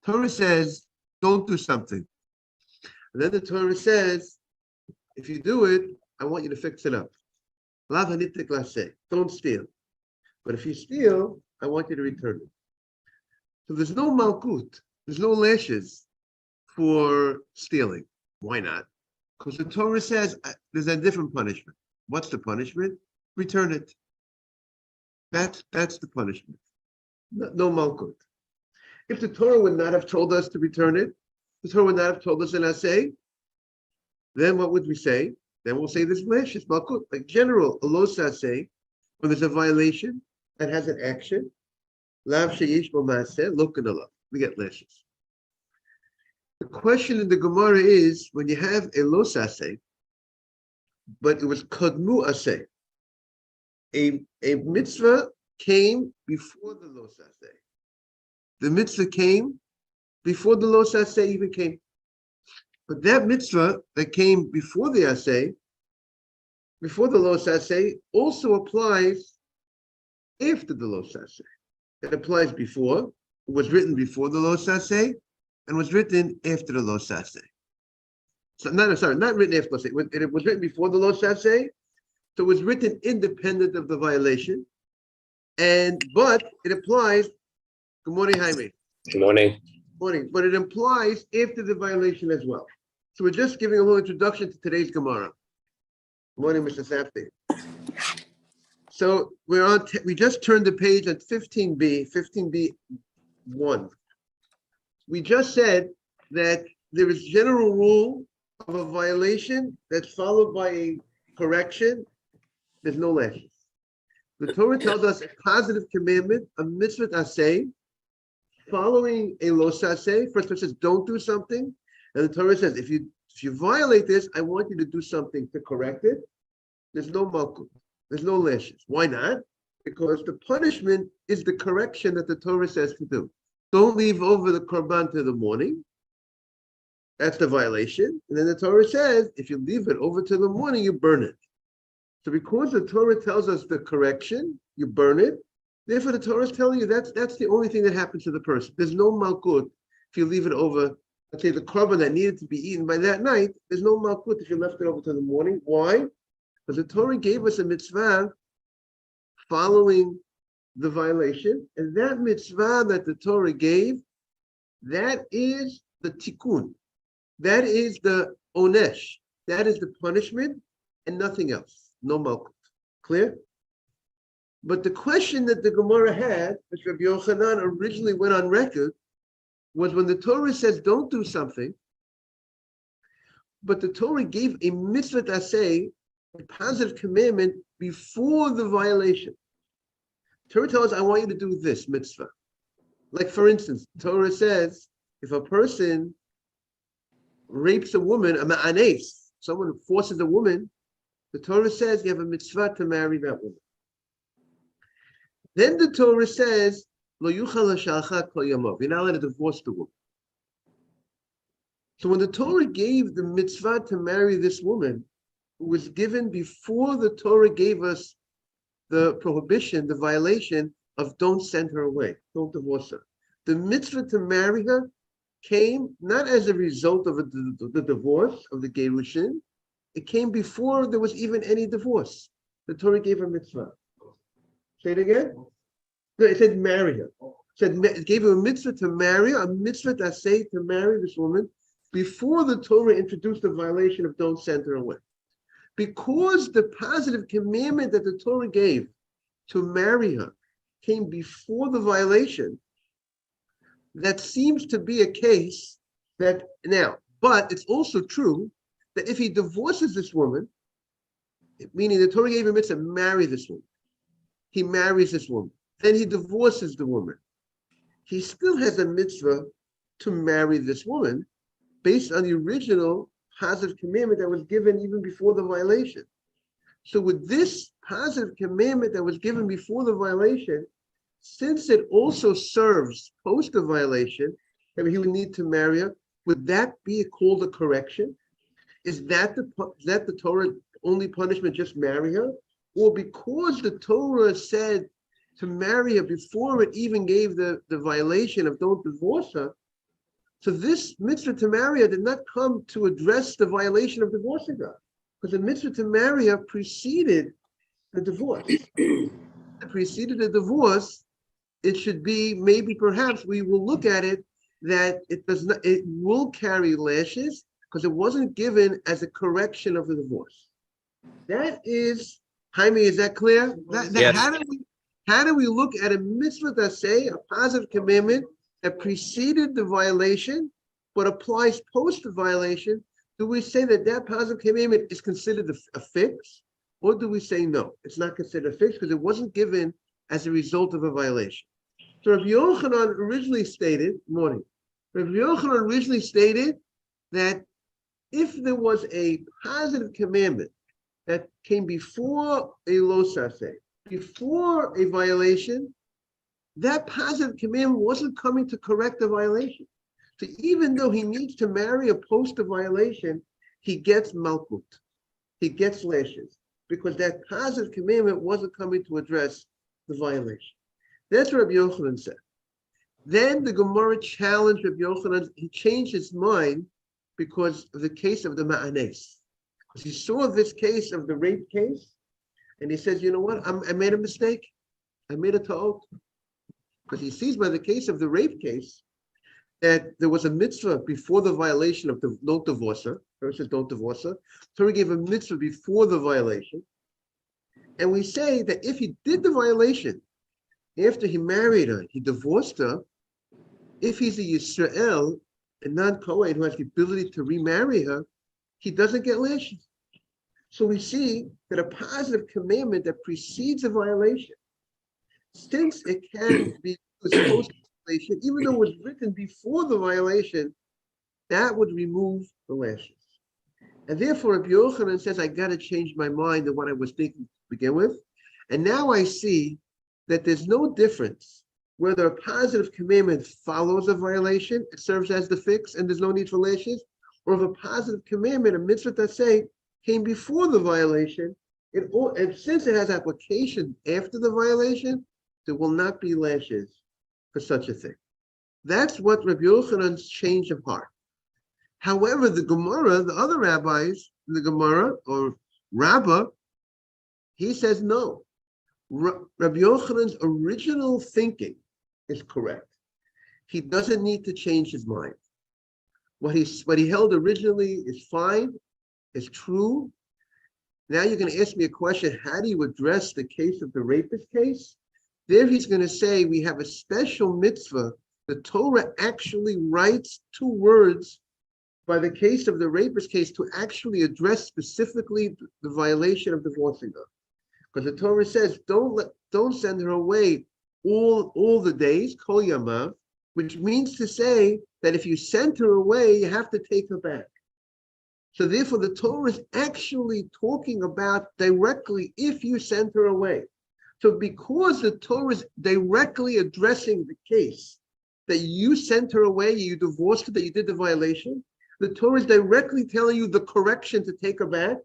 Torah says, don't do something. And then the Torah says, if you do it, I want you to fix it up. Don't steal. But if you steal, I want you to return it. So there's no malkut, there's no lashes for stealing. Why not? Because the Torah says there's a different punishment. What's the punishment? Return it. That's the punishment. No malkut. If the Torah would not have told us to return it, the Torah would not have told us in assay, then what would we say? Then we'll say this lashes, malkut. Like general, a los assay, when there's a violation that has an action, lav sheyish bo maaseh, look in the law. We get lashes. The question in the Gemara is, when you have a los assay, but it was kadmu assay, a mitzvah came before the los assay. The mitzvah came before the los assay even came. But that mitzvah that came before the assay, before the los assay, also applies after the los assay. It applies before, it was written before the los assay, and was written after the los assay. So, not written after los assay. It was written before the los assay, so it was written independent of the violation. But it applies. Good morning, Jaime. Good morning. Morning. But it implies after the violation as well. So we're just giving a little introduction to today's Gemara. Good morning, Mr. Safdie. So we just turned the page at 15b 1. We just said that there is general rule of a violation that's followed by a correction. There's no lashes. The Torah tells us a positive commandment, a mitzvah asay, following a los asay. First, it says don't do something, and the Torah says if you violate this, I want you to do something to correct it. There's no malkut. There's no lashes. Why not? Because the punishment is the correction that the Torah says to do. Don't leave over the korban to the morning. That's the violation. And then the Torah says, if you leave it over to the morning, you burn it. So because the Torah tells us the correction, you burn it. Therefore, the Torah is telling you that's the only thing that happens to the person. There's no malkut if you leave it over. Let's say the korban that needed to be eaten by that night, there's no malkut if you left it over to the morning. Why? Because the Torah gave us a mitzvah following the violation, and that mitzvah that the Torah gave, that is the tikkun, that is the onesh, that is the punishment, and nothing else, no malkut. Clear? But the question that the Gemara had, which Rabbi Yochanan originally went on record, was when the Torah says don't do something, but the Torah gave a mitzvah asay, a positive commandment before the violation. Torah tells us, I want you to do this mitzvah. Like for instance, Torah says, if a person rapes a woman, a ma'anes, someone forces a woman, the Torah says you have a mitzvah to marry that woman. Then the Torah says, Lo yuchal ha'shalcha kol yamav. You're not allowed to divorce the woman. So when the Torah gave the mitzvah to marry this woman, it was given before the Torah gave us the prohibition, the violation of don't send her away, don't divorce her. The mitzvah to marry her came not as a result of the divorce, of the gerushin. It came before there was even any divorce. The Torah gave her mitzvah. Say it again? No, it said marry her. It gave her a mitzvah to marry her, a mitzvah to say to marry this woman before the Torah introduced the violation of don't send her away. Because the positive commandment that the Torah gave to marry her came before the violation, that seems to be a case that now, but it's also true that if he divorces this woman, meaning the Torah gave him a mitzvah to marry this woman, he marries this woman, then he divorces the woman, he still has a mitzvah to marry this woman based on the original positive commandment that was given even before the violation. So with this positive commandment that was given before the violation, since it also serves post the violation, that he would need to marry her, would that be called a correction? Is that the Torah only punishment, just marry her? Or because the Torah said to marry her before it even gave the violation of don't divorce her, So this mitzvah to marry her did not come to address the violation of divorcing her, because the mitzvah to marry her preceded the divorce. It preceded the divorce. It should be, maybe perhaps we will look at it that it does not, it will carry lashes because it wasn't given as a correction of the divorce. That is, Jaime, is that clear? Yes. How do we look at a mitzvah that say a positive commandment that preceded the violation but applies post the violation? Do we say that that positive commandment is considered a fix, or do we say no, it's not considered a fix because it wasn't given as a result of a violation? So Rabbi Yochanan originally stated, that if there was a positive commandment that came before a losase, before a violation, that positive commandment wasn't coming to correct the violation. So even though he needs to marry a post of violation, he gets malkut, he gets lashes, because that positive commandment wasn't coming to address the violation. That's what Rabbi Yochanan said. Then the Gemara challenged Rabbi Yochanan. He changed his mind because of the case of the Ma'anes. Because he saw this case of the rape case, and he says, you know what, I made a mistake. I made a ta'ot. Because he sees by the case of the rape case that there was a mitzvah before the violation of the don't divorce her. First says don't divorce her. Torah gave a mitzvah before the violation. And we say that if he did the violation, after he married her, he divorced her, if he's a Yisrael, a non-Kohen who has the ability to remarry her, he doesn't get lashes. So we see that a positive commandment that precedes a violation, since it can be post-violation, even though it was written before the violation, that would remove the lashes. And therefore, Rabbi Yochanan says, I got to change my mind on what I was thinking to begin with. And now I see that there's no difference whether a positive commandment follows a violation, it serves as the fix, and there's no need for lashes, or if a positive commandment, a mitzvah that say, came before the violation, and since it has application after the violation, there will not be lashes for such a thing. That's what Rabbi Yochanan's change of heart. However, the Gemara, the other rabbis in the Gemara, or Rabbah, he says no. Rabbi Yochanan's original thinking is correct. He doesn't need to change his mind. What he held originally is fine, is true. Now you're going to ask me a question, how do you address the case of the rapist case? There he's going to say we have a special mitzvah. The Torah actually writes 2 words by the case of the rapist case to actually address specifically the violation of divorcing her. Because the Torah says, don't send her away all the days, kol yamav, which means to say that if you send her away, you have to take her back. So therefore, the Torah is actually talking about directly if you send her away. So because the Torah is directly addressing the case that you sent her away, you divorced her, that you did the violation, the Torah is directly telling you the correction to take her back.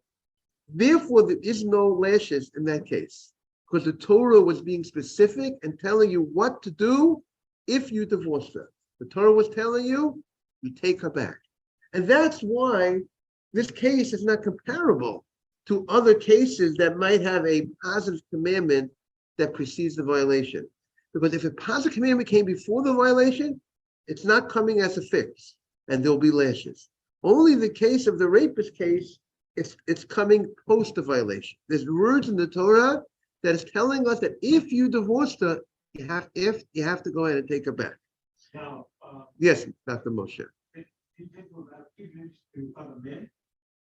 Therefore, there is no lashes in that case, because the Torah was being specific and telling you what to do if you divorced her. The Torah was telling you, you take her back. And that's why this case is not comparable to other cases that might have a positive commandment that precedes the violation. Because if a positive commandment came before the violation, it's not coming as a fix, and there'll be lashes. Only the case of the rapist case, it's coming post the violation. There's words in the Torah that is telling us that if you divorced her, you have to go ahead and take her back. Now, Yes, Dr. Moshe.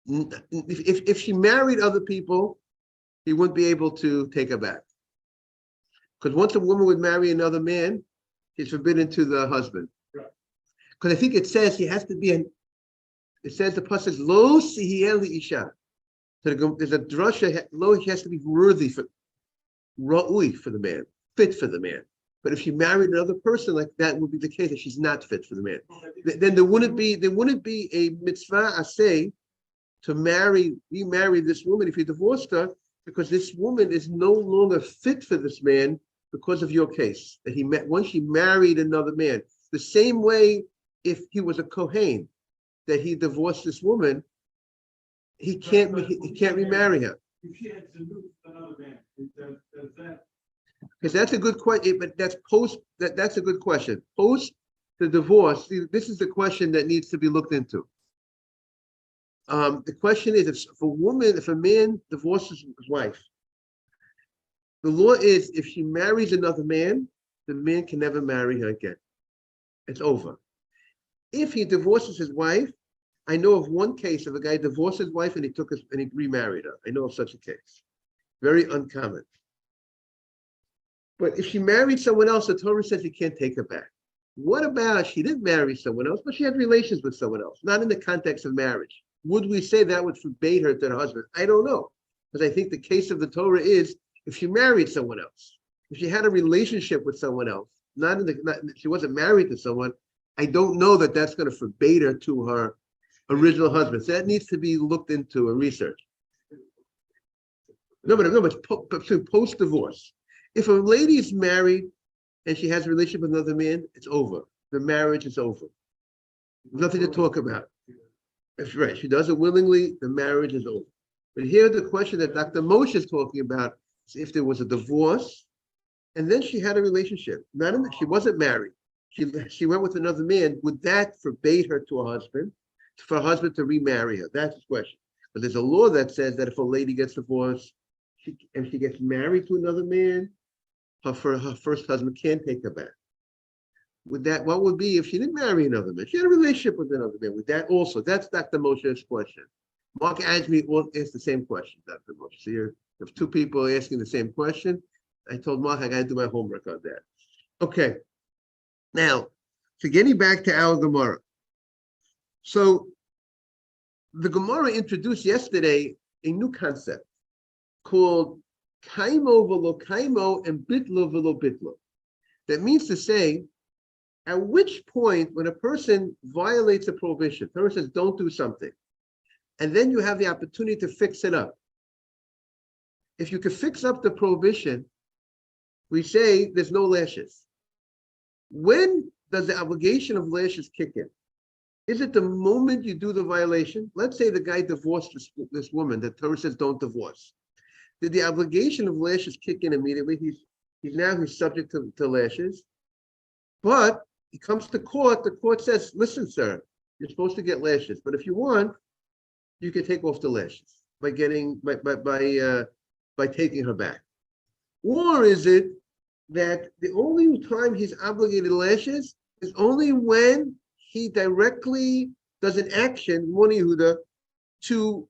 If she married other people, he wouldn't be able to take her back. Because once a woman would marry another man, he's forbidden to the husband. Because I think it says he has to be it says the pasuk lo sihiel isha. So there's a drasha, lo, he has to be worthy for ra'ui for the man, fit for the man. But if she married another person, like that would be the case that she's not fit for the man. Then there wouldn't be a mitzvah aseh to remarry this woman if you divorced her, because this woman is no longer fit for this man because of your case that he met once she married another man. The same way if he was a Kohen, that he divorced this woman, he can't remarry her. If she had to move another man, does that? Because that's a good question, but that's a good question. Post the divorce, see, this is the question that needs to be looked into. The question is, if a man divorces his wife, the law is if she marries another man, the man can never marry her again. It's over. If he divorces his wife, I know of one case of a guy divorced his wife and he remarried her. I know of such a case. Very uncommon. But if she married someone else, the Torah says he can't take her back. What about she didn't marry someone else, but she had relations with someone else, not in the context of marriage? Would we say that would forbade her to her husband? I don't know. Because I think the case of the Torah is if she married someone else, if she had a relationship with someone else, she wasn't married to someone, I don't know that that's going to forbade her to her original husband. So that needs to be looked into and researched. No, but post-divorce. If a lady is married and she has a relationship with another man, it's over. The marriage is over. Nothing to talk about. That's right. She does it willingly, the marriage is over. But here the question that Dr. Moshe is talking about is if there was a divorce and then she had a relationship. She wasn't married. She went with another man. Would that forbade her to her husband, for her husband to remarry her? That's the question. But there's a law that says that if a lady gets divorced and she gets married to another man, her first husband can't take her back. What would be if she didn't marry another man? She had a relationship with another man. With that also, that's Dr. Moshe's question. Mark Ajmi asked the same question, Dr. Moshe. So you have two people asking the same question. I told Mark I got to do my homework on that. Okay. Now, so getting back to our Gemara. So the Gemara introduced yesterday a new concept called kaimo velo kaimo and bitlo velo bitlo. That means to say, at which point when a person violates a prohibition, the Torah says don't do something, and then you have the opportunity to fix it up. If you can fix up the prohibition, we say there's no lashes. When does the obligation of lashes kick in? Is it the moment you do the violation? Let's say the guy divorced this woman. The Torah says don't divorce. Did the obligation of lashes kick in immediately? He's subject to lashes. But he comes to court. The court says, listen, sir, you're supposed to get lashes. But if you want, you can take off the lashes by taking her back. Or is it that the only time he's obligated lashes is only when he directly does an action, Moni Yehuda, to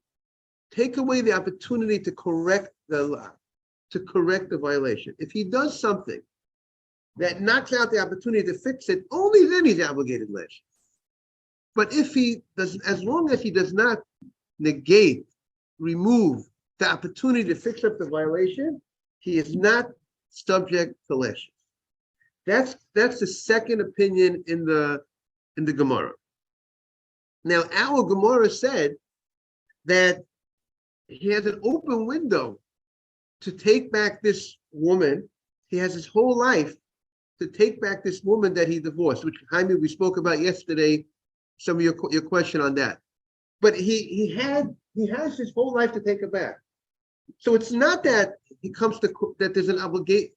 take away the opportunity to correct the violation. If he does something that knocks out the opportunity to fix it, only then he's obligated lashes. But if he does, as long as he does not remove the opportunity to fix up the violation, he is not subject to lashes. That's the second opinion in the Gemara. Now, our Gemara said that he has an open window to take back this woman. He has his whole life to take back this woman that he divorced, which, Jaime, we spoke about yesterday, some of your question on that. But he has his whole life to take her back. So it's not that he comes to that there's an obligation.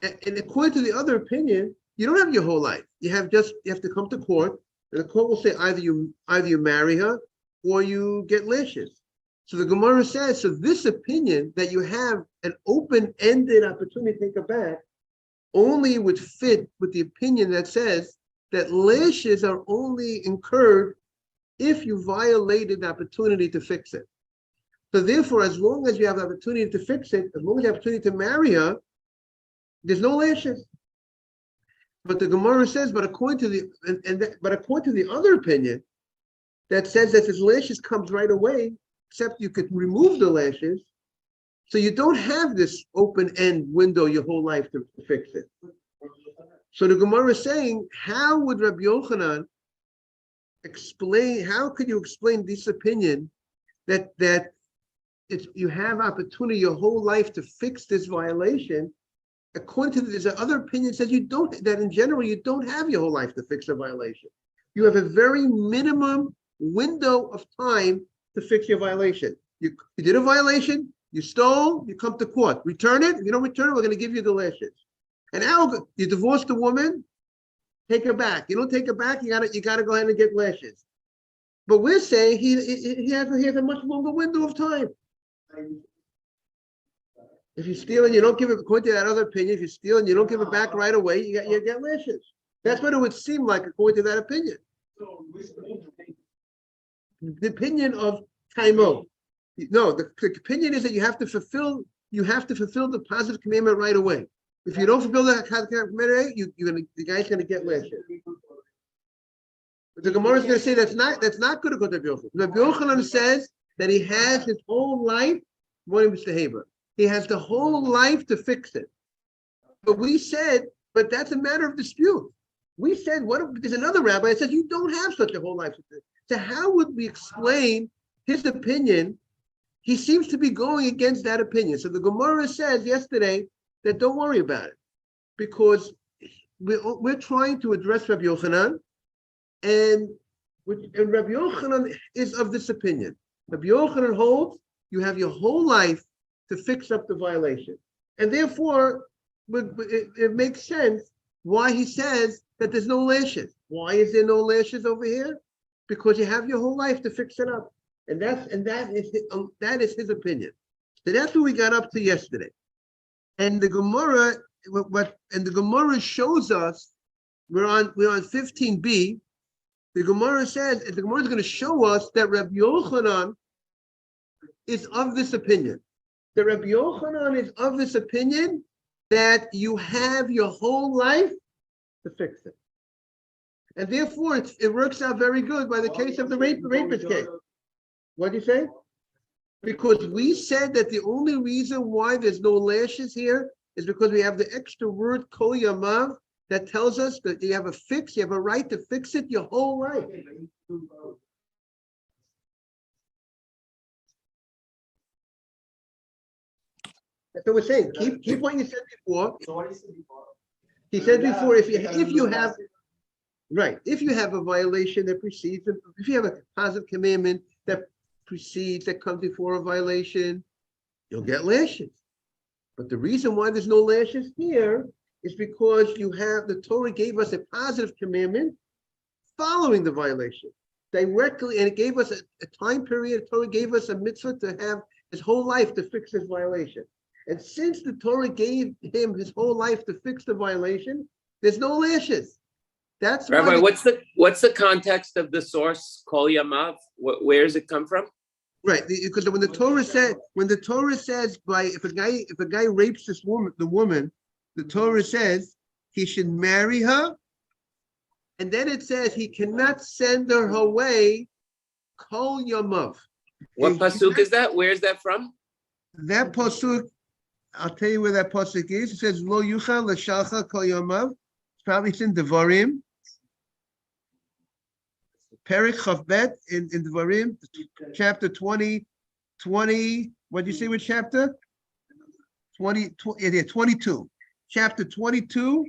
And according to the other opinion, you don't have your whole life. You have to come to court, and the court will say either you marry her or you get lashes. So the Gemara says, so this opinion that you have an open-ended opportunity to take her back only would fit with the opinion that says that lashes are only incurred if you violated the opportunity to fix it. So therefore, as long as you have the opportunity to fix it, as long as you have the opportunity to marry her, there's no lashes. But the Gemara says, but according to the other opinion that says that this lashes comes right away, except you could remove the lashes, so you don't have this open-end window your whole life to fix it. So the Gemara is saying, how would Rabbi Yochanan explain? How could you explain this opinion that you have opportunity your whole life to fix this violation? According to there's other opinion says that in general you don't have your whole life to fix a violation. You have a very minimum window of time to fix your violation. You did a violation, you stole, you come to court. Return it. If you don't return it, we're going to give you the lashes. And now you divorced the woman, take her back. You don't take her back, you gotta go ahead and get lashes. But we're saying he has a much longer window of time. If you steal and you don't give it, according to that other opinion, if you steal and you don't give it back right away, you get lashes. That's what it would seem like according to that opinion. The opinion of Taimo. No, the opinion is that you have to fulfill the positive commandment right away. If you don't fulfill that commandment, the guy's gonna get lashes. But the Gemara is gonna say that's not good to go to Rabbi Yochanan. Rabbi Yochanan says that he has his whole life, morning Mr. Haber. He has the whole life to fix it. But we said, but that's a matter of dispute. We said, there's another rabbi that says you don't have such a whole life to fix. So how would we explain his opinion? He seems to be going against that opinion. So the Gemara says yesterday that don't worry about it, because we're trying to address Rabbi Yochanan, and Rabbi Yochanan is of this opinion. Rabbi Yochanan holds you have your whole life to fix up the violation, and therefore it makes sense why he says that there's no lashes. Why is there no lashes over here? Because you have your whole life to fix it up, and that is his opinion. So that's what we got up to yesterday. And the Gemara shows us we're on 15b. The Gemara says, and the Gemara is going to show us that Rabbi Yochanan is of this opinion. That Rabbi Yochanan is of this opinion that you have your whole life to fix it, and therefore it works out very good by the case of the rapist case. What do you say? Because we said that the only reason why there's no lashes here is because we have the extra word kol yamav that tells us that you have a right to fix it your whole life. That's what we're saying. Keep what you said before. So what is it before? He said before, if you have a violation that precedes, if you have a positive commandment that comes before a violation, you'll get lashes. But the reason why there's no lashes here is because the Torah gave us a positive commandment following the violation directly, and it gave us a time period. The Torah gave us a mitzvah to have his whole life to fix his violation. And since the Torah gave him his whole life to fix the violation, there's no lashes. That's Rabbi, why what's the context of the source Kol Yamav? Where does it come from? Right, because when the Torah says if a guy rapes the woman, the Torah says he should marry her, and then it says he cannot send her away Kol Yamav. What pasuk is that? Where is that from? That pasuk, I'll tell you where that pasuk is. It says Lo Yuchal L'Shalcha Kol Yamav. It's probably in Devarim. Perik Chavbet in Devarim, chapter 20. What do you say with chapter? 22. Chapter 22,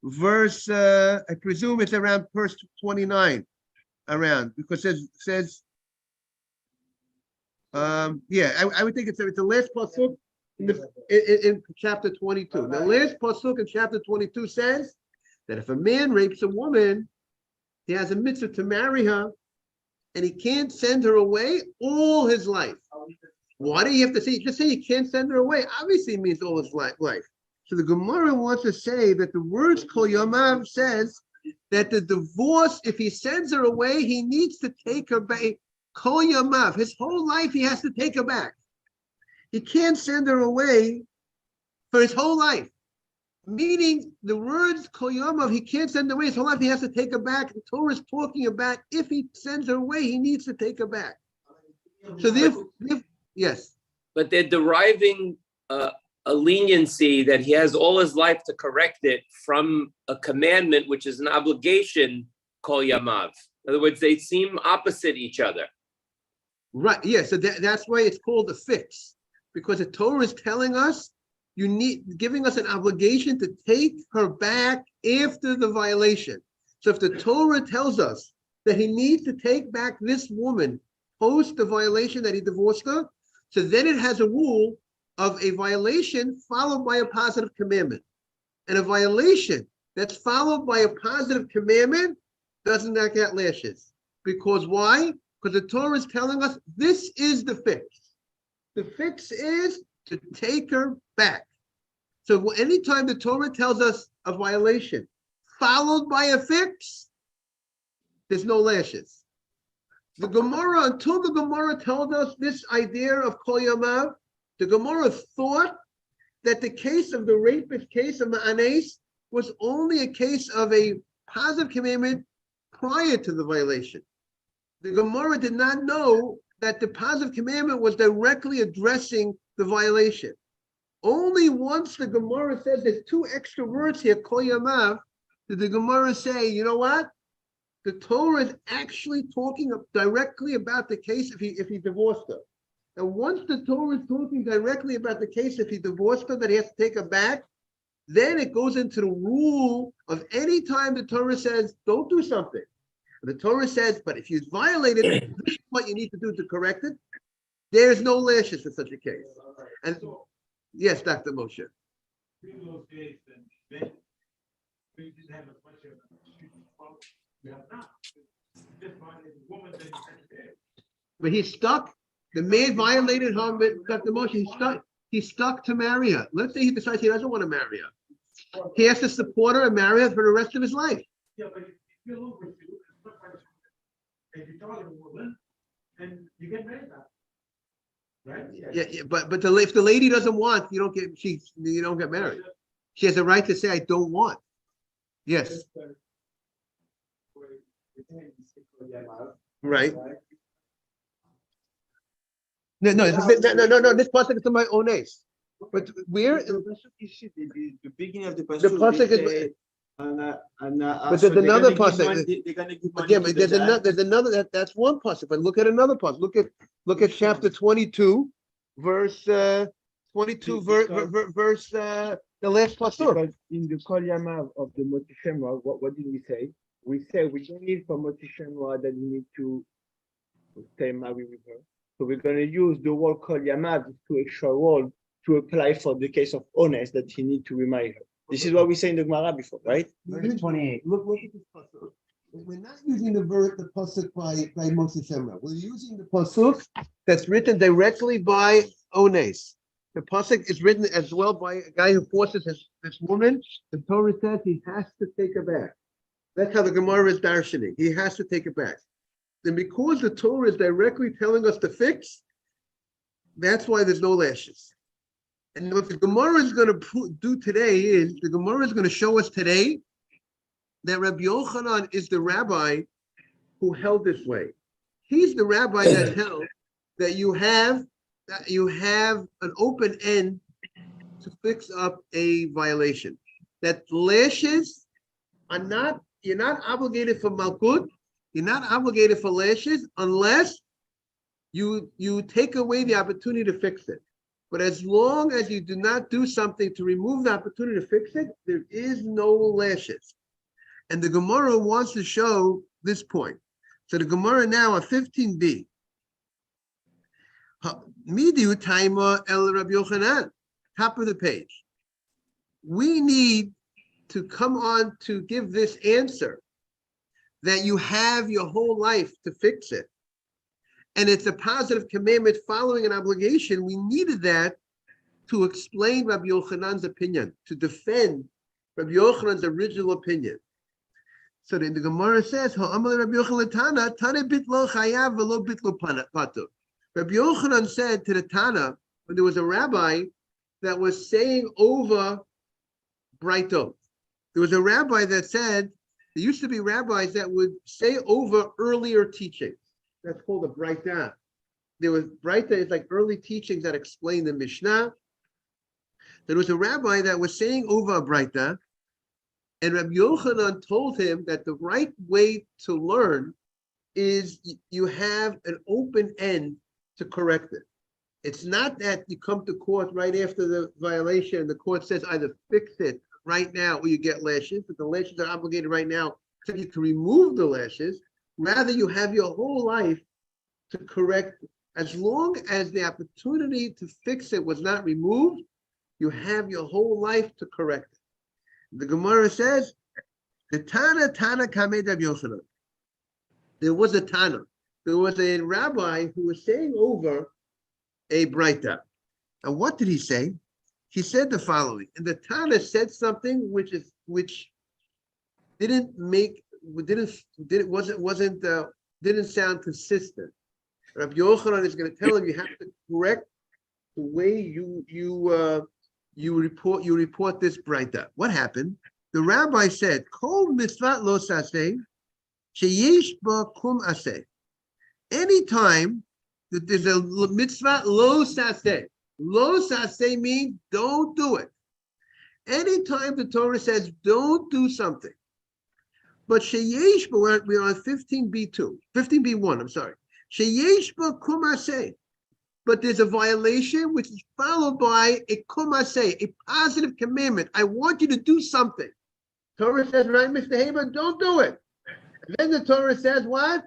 verse, I presume it's around verse 29, because it says, I would think it's the last pasuk in chapter 22. The last pasuk in chapter 22 says that if a man rapes a woman, he has a mitzvah to marry her, and he can't send her away all his life. Why do you have to say? Just say you can't send her away. Obviously, it means all his life. So the Gemara wants to say that the words Kol Yamav says that the divorce, if he sends her away, he needs to take her back. Kol Yamav, his whole life he has to take her back. He can't send her away for his whole life. Meaning the words Kol Yamav, he can't send her away his whole life, he has to take her back. The Torah is talking about if he sends her away, he needs to take her back. So therefore, yes. But they're deriving a leniency that he has all his life to correct it from a commandment, which is an obligation, Kol Yamav. In other words, they seem opposite each other. Right, yeah, so that's why it's called a fix. Because the Torah is telling us, giving us an obligation to take her back after the violation. So if the Torah tells us that he needs to take back this woman post the violation that he divorced her. So then it has a rule of a violation followed by a positive commandment. And a violation that's followed by a positive commandment doesn't not get lashes. Because why? Because the Torah is telling us this is the fix. The fix is to take her back. So anytime the Torah tells us a violation followed by a fix, there's no lashes. The Gemara, until the Gemara told us this idea of Kol Yamav, the Gemara thought that the case of the rapist case of Ma'anes was only a case of a positive commandment prior to the violation. The Gemara did not know that the positive commandment was directly addressing the violation. Only once the Gemara says there's two extra words here, Kol Yamav, did the Gemara say, you know what? The Torah is actually talking directly about the case if he divorced her. And once the Torah is talking directly about the case if he divorced her, that he has to take her back, then it goes into the rule of any time the Torah says, don't do something. The Torah says, but if you violate it, this is what you need to do to correct it. There's no lashes for such a case. And yes, Dr. Moshe. In those days, then we didn't have a bunch of we have now. Just violated the woman that But he's stuck. The man violated her, but Dr. Moshe, he's stuck to marry her. Let's say he decides he doesn't want to marry her. He has to support her and marry her for the rest of his life. Yeah, but if you look with you, it's not like if you're talking to a woman, and you get married now. Right? Yeah, but if the lady doesn't want, you don't get married. She has a right to say, I don't want. Yes. Right. No. This pasuk is to my own ace. But where? The beginning of the The pasuk is. But there's another pasuk. They're gonna give money. Yeah, but there's another. That's one pasuk. But look at another pasuk. Look at chapter 22, verse 22, verse the last pasuk. Because in the Kol Yamav of the Moti Shemra, what did we say? We say we don't need for Moti Shemra that we need to stay married with her. So we're going to use the word Kol Yamav to extra word to apply for the case of honest that he need to remarry her. This is what we say in the Gemara before, right? Verse 28. Look at this pasuk. We're not using the pasuk by Moshe Shemra. We're using the pasuk that's written directly by Ones. The pasuk is written as well by a guy who forces this woman. The Torah says he has to take her back. That's how the Gemara is darshaning. He has to take it back. Then because the Torah is directly telling us to fix, that's why there's no lashes. And what the Gemara is going to do today is, the Gemara is going to show us today that Rabbi Yochanan is the rabbi who held this way. He's the rabbi that held that you have an open end to fix up a violation. That lashes are not, you're not obligated for malkut, you're not obligated for lashes unless you take away the opportunity to fix it. But as long as you do not do something to remove the opportunity to fix it, there is no lashes. And the Gemara wants to show this point. So the Gemara now at 15b. Midiu taima el Rabbi Yochanan, top of the page. We need to come on to give this answer that you have your whole life to fix it. And it's a positive commandment following an obligation. We needed that to explain Rabbi Yochanan's opinion, to defend Rabbi Yochanan's original opinion. So then the Gemara says, Rabbi Yochanan said to the Tana, when there was a rabbi that was saying over Brighto. There was a rabbi that said, there used to be rabbis that would say over earlier teachings. That's called a Breita. There was Breita is like early teachings that explain the Mishnah. There was a rabbi that was saying over a Breita, and Rabbi Yochanan told him that the right way to learn is you have an open end to correct it. It's not that you come to court right after the violation and the court says either fix it right now or you get lashes, but the lashes are obligated right now so you can remove the lashes. Rather, you have your whole life to correct. As long as the opportunity to fix it was not removed, you have your whole life to correct it. The Gemara says, the Tana Kamed Rabbi Yochanan. There was a Tana. There was a rabbi who was saying over a Braita. And what did he say? He said the following. And the Tana said something which didn't sound consistent. Rabbi Yochanan is going to tell him you have to correct the way you report this Braita. What happened? The rabbi said, "Kol mitzvah lo saseh, sheyesh ba kum aseh." Anytime that there's a mitzvah lo saseh means don't do it. Anytime the Torah says don't do something, but sheyesh ba, we're on 15b1. I'm sorry. Sheyesh ba kum aseh. But there's a violation which is followed by a kumaseh, a positive commandment. I want you to do something. Torah says, right, Mr. Haber, don't do it. And then the Torah says, what?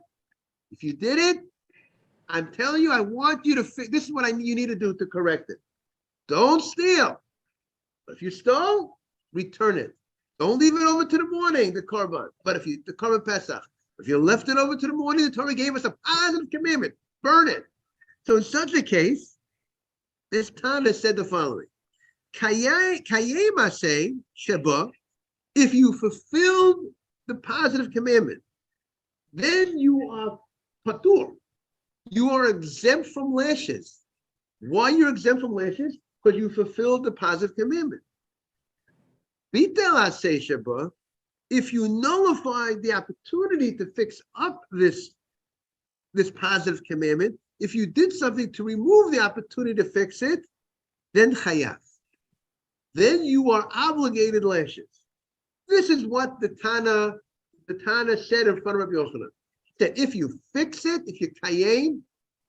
If you did it, I'm telling you, I want you to this is what you need to do to correct it. Don't steal. If you stole, return it. Don't leave it over to the morning, the korban. But the korban Pesach, if you left it over to the morning, the Torah gave us a positive commandment. Burn it. So in such a case, this Tana said the following: Kayemase Sheba, if you fulfilled the positive commandment, then you are patur. You are exempt from lashes. Why you're exempt from lashes? Because you fulfilled the positive commandment. Bitel Sheba, if you nullified the opportunity to fix up this positive commandment, if you did something to remove the opportunity to fix it, then chayav. Then you are obligated lashes. This is what the Tana said in front of Rabbi Yochanan. That if you fix it, if you kayem,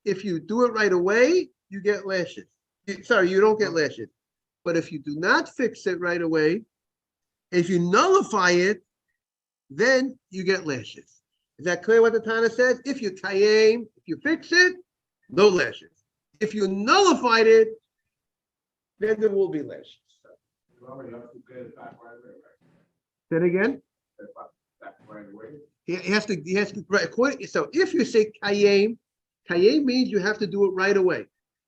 if you do it right away, you get lashes. You don't get lashes. But if you do not fix it right away, if you nullify it, then you get lashes. Is that clear what the Tana says? If you kayem, if you fix it, no lashes. If you nullified it, then there will be lashes. Say it again. He has to right. So if you say kayem means you have to do it right away.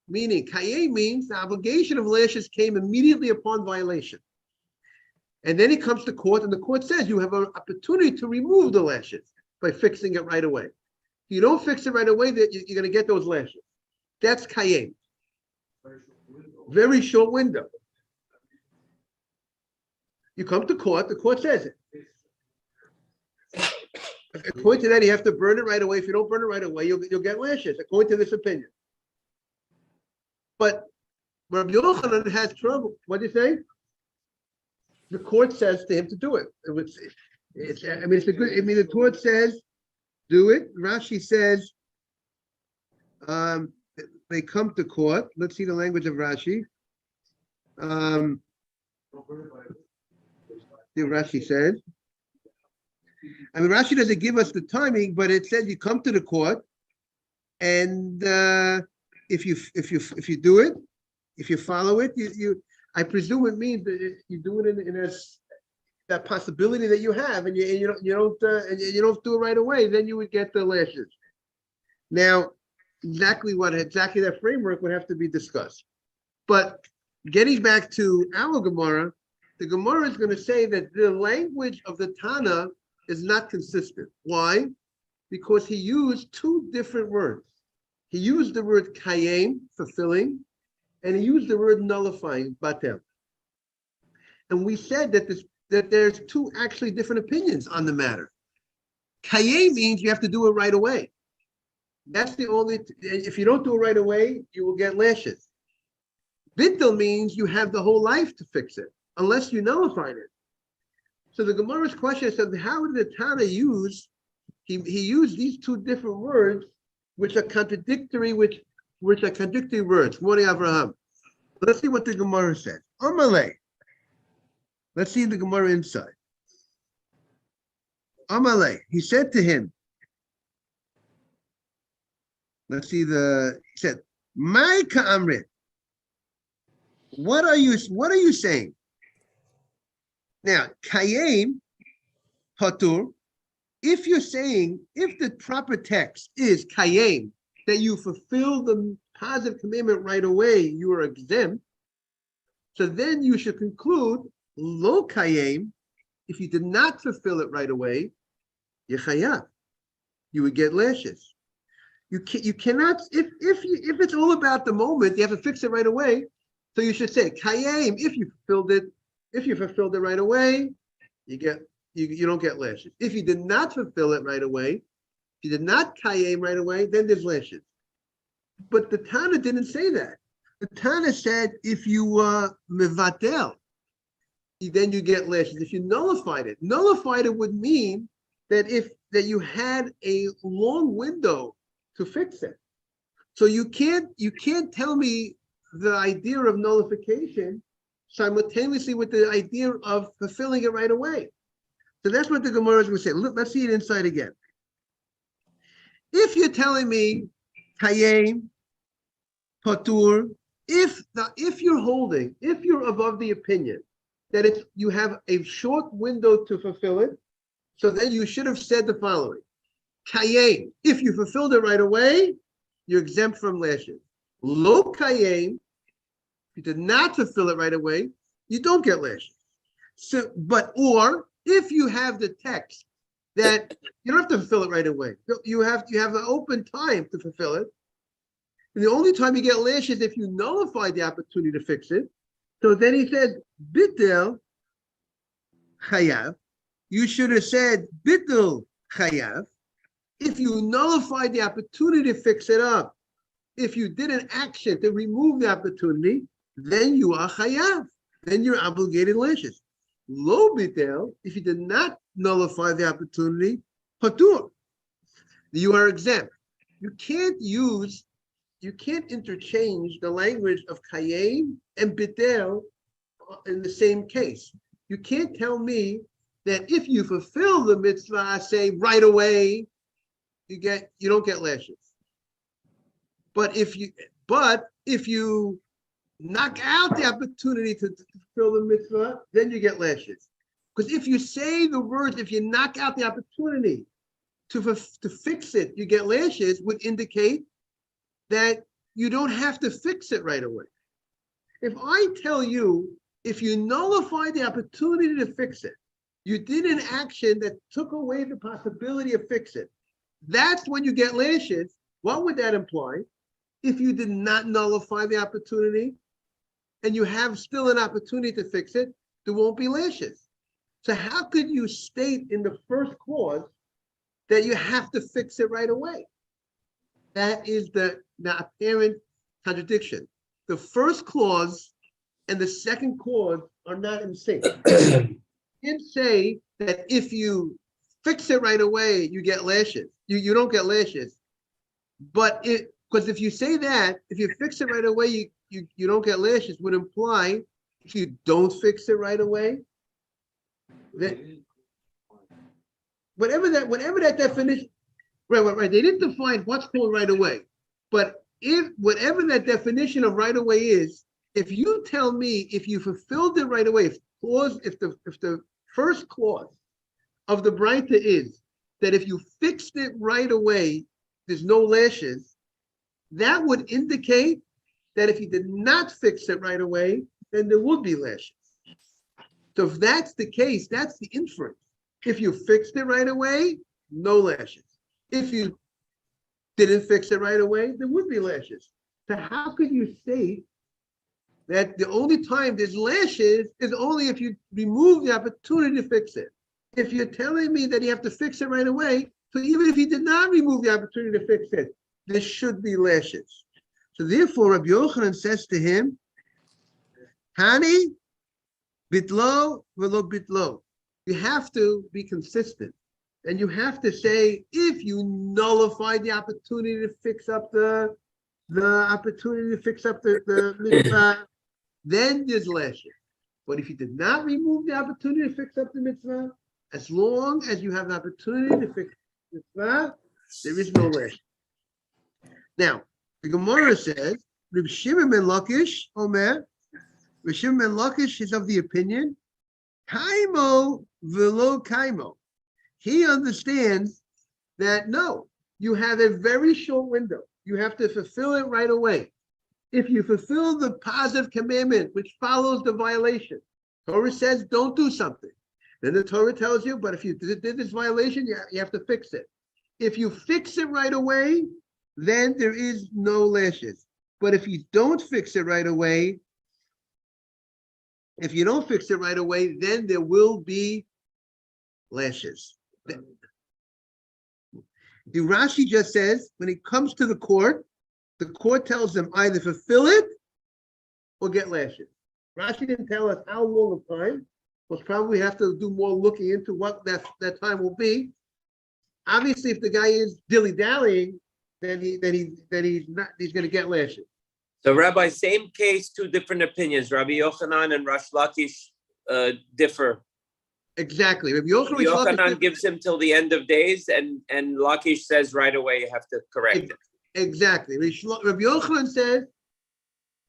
Meaning kayem means the obligation of lashes came immediately upon violation. And then he comes to court, and the court says you have an opportunity to remove the lashes by fixing it right away. If you don't fix it right away, that you're going to get those lashes. That's kayem. Very short window. You come to court, the court says it. According to that, you have to burn it right away. If you don't burn it right away, you'll get lashes, according to this opinion. But Rabbi Yochanan has trouble. What do you say? The court says to him to do it. The court says, do it. Rashi says, they come to court. Let's see the language of Rashi. Rashi says. Rashi doesn't give us the timing, but it says you come to the court, and if you do it, if you follow it, you I presume it means that you do it in that possibility that you have, and you don't do it right away, then you would get the lashes. Now, exactly that framework would have to be discussed. But getting back to our Gemara, the Gemara is going to say that the language of the Tana is not consistent. Why? Because he used two different words. He used the word kayem, fulfilling, and he used the word nullifying, batel. And we said that there's two actually different opinions on the matter. Kayem means you have to do it right away. That's the only, if you don't do it right away, you will get lashes. Bittul means you have the whole life to fix it, unless you nullified it. So the Gemara's question is, how did the Tana use, he used these two different words, which are contradictory, which are contradictory words. Morning, Abraham. Let's see what the Gemara says. Amalei. Let's see the Gemara inside. Amalei. He said to him, Let's see he said, my ka'amrit. What are you saying? Now, kayem, patur, if the proper text is kayem, that you fulfill the positive commandment right away, you are exempt. So then you should conclude, lo kayem, if you did not fulfill it right away, yechayav, you would get lashes. You cannot, if it's all about the moment, you have to fix it right away. So you should say kayem, if you fulfilled it right away, you don't get lashes. If you did not fulfill it right away, if you did not kayem right away, then there's lashes. But the Tana didn't say that. The Tana said if you mevatel, then you get lashes. If you nullified it would mean that you had a long window to fix it. So you can't tell me the idea of nullification simultaneously with the idea of fulfilling it right away. So that's what the Gemara is going to say. Let's see it inside again. If you're telling me kayem, patur, if you're above the opinion that you have a short window to fulfill it, so then you should have said the following: kayem, if you fulfilled it right away, you're exempt from lashes. Lo kayem, if you did not fulfill it right away, you don't get lashes. So, or if you have the text that you don't have to fulfill it right away, you have an open time to fulfill it. And the only time you get lashes is if you nullify the opportunity to fix it. So then he said, bitel chayav. You should have said bitel chayav. If you nullify the opportunity to fix it up, if you did an action to remove the opportunity, then you are chayav. Then you're obligated lashes. Lo bitel, if you did not nullify the opportunity, patur, you are exempt. You can't interchange the language of kayem and bitel in the same case. You can't tell me that if you fulfill the mitzvah, say right away, you don't get lashes. But if you knock out the opportunity to fulfill the mitzvah, then you get lashes. Because if you say the words, if you knock out the opportunity to fix it, you get lashes, would indicate that you don't have to fix it right away. If I tell you, if you nullify the opportunity to fix it, you did an action that took away the possibility of fix it, that's when you get lashes. What would that imply? If you did not nullify the opportunity and you have still an opportunity to fix it, there won't be lashes. So how could you state in the first clause that you have to fix it right away? That is the apparent contradiction. The first clause and the second clause are not in sync. You can't say that if you fix it right away, you get lashes. You don't get lashes. But because if you say that, if you fix it right away, you don't get lashes, would imply if you don't fix it right away, that whatever that definition, right. They didn't define what's called right away. But if whatever that definition of right away is, if you tell me if you fulfilled it right away, if the first clause of the Braita is that if you fixed it right away, there's no lashes, that would indicate that if you did not fix it right away, then there would be lashes. So if that's the case, that's the inference. If you fixed it right away, no lashes. If you didn't fix it right away, there would be lashes. So how could you say that the only time there's lashes is only if you remove the opportunity to fix it? If you're telling me that you have to fix it right away, so even if you did not remove the opportunity to fix it, there should be lashes. So therefore, Rabbi Yochanan says to him, Hani, bitlo, velo bitlo. You have to be consistent. And you have to say, if you nullify the opportunity to fix up the mitzvah, then there's lashes. But if you did not remove the opportunity to fix up the mitzvah, as long as you have an opportunity to fix the mitzvah, there is no lashes. Now, the Gemara says, Reb Shimon ben Lakish, Omer, Reb Shimon ben Lakish is of the opinion, Kaimo velo kaimo. He understands that no, you have a very short window. You have to fulfill it right away. If you fulfill the positive commandment, which follows the violation, Torah says don't do something. Then the Torah tells you, but if you did this violation, you have to fix it. If you fix it right away, then there is no lashes. But if you don't fix it right away, then there will be lashes. The Rashi just says, when it comes to the court tells them either fulfill it or get lashes. Rashi didn't tell us how long of time. We'll probably have to do more looking into what that time will be. Obviously, if the guy is dilly-dallying, then he's going to get lashes. So, Rabbi, same case, two different opinions. Rabbi Yochanan and Rosh Lakish differ. Exactly. Rabbi Yochanan gives him till the end of days, and Lakish says right away you have to correct it. Exactly. Rabbi Yochanan says,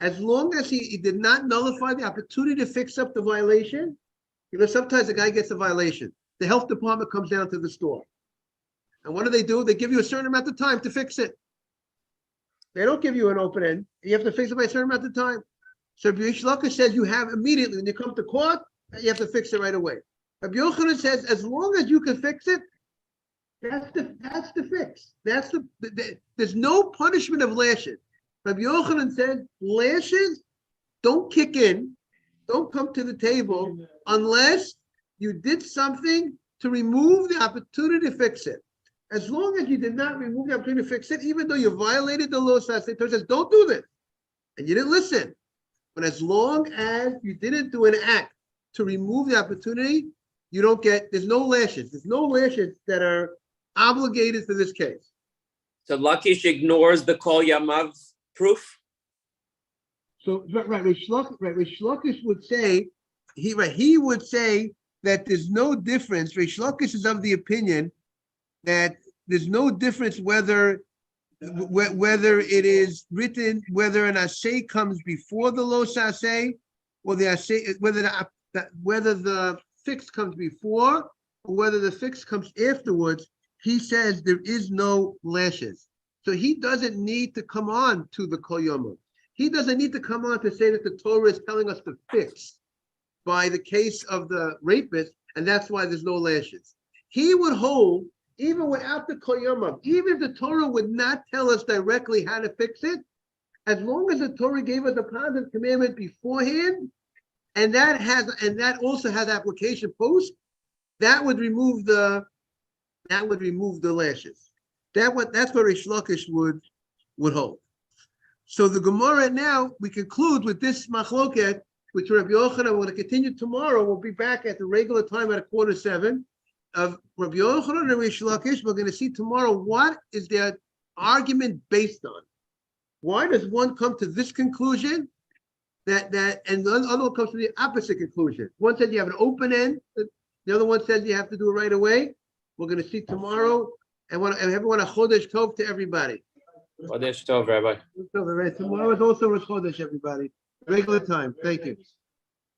as long as he did not nullify the opportunity to fix up the violation, sometimes the guy gets a violation. The health department comes down to the store. And what do? They give you a certain amount of time to fix it. They don't give you an open end. You have to fix it by a certain amount of time. So Rabbi Lakish says you have immediately, when you come to court, you have to fix it right away. Rabbi Yochanan says, as long as you can fix it, that's the fix. There's no punishment of lashes. Rabbi Yochanan said, lashes don't kick in, don't come to the table unless you did something to remove the opportunity to fix it. As long as you did not remove the opportunity to fix it, even though you violated the law, Torah says, don't do this. And you didn't listen. But as long as you didn't do an act to remove the opportunity, there's no lashes. There's no lashes that are obligated for this case. So Lakish ignores the Kol Yamav proof? So, right, Rish Lakish would say, he would say that there's no difference. Rish Lakish is of the opinion that there's no difference whether it is written, whether an assay comes before the lo saseh, or the assay, whether the fix comes before, or whether the fix comes afterwards. He says there is no lashes. So he doesn't need to come on to the Kol Yoma. He doesn't need to come on to say that the Torah is telling us to fix by the case of the rapist, and that's why there's no lashes. He would hold, even without the Kol Yoma, even if the Torah would not tell us directly how to fix it, as long as the Torah gave us a positive commandment beforehand, and that also has application post, that would remove the lashes. That's what Rish Lakish would hold. So the Gemara now, we conclude with this machloket, which Rabbi Yochanan, we're going to continue tomorrow. We'll be back at the regular time at 6:45 of Rabbi Yochanan and Rish Lakish. We're going to see tomorrow what is their argument based on. Why does one come to this conclusion and the other one comes to the opposite conclusion? One says you have an open end. The other one says you have to do it right away. We're going to see tomorrow. And everyone a Chodesh Tov to everybody. Chodesh Tov, Rabbi. Tomorrow is also Rosh Chodesh, everybody. Regular time. Thank you.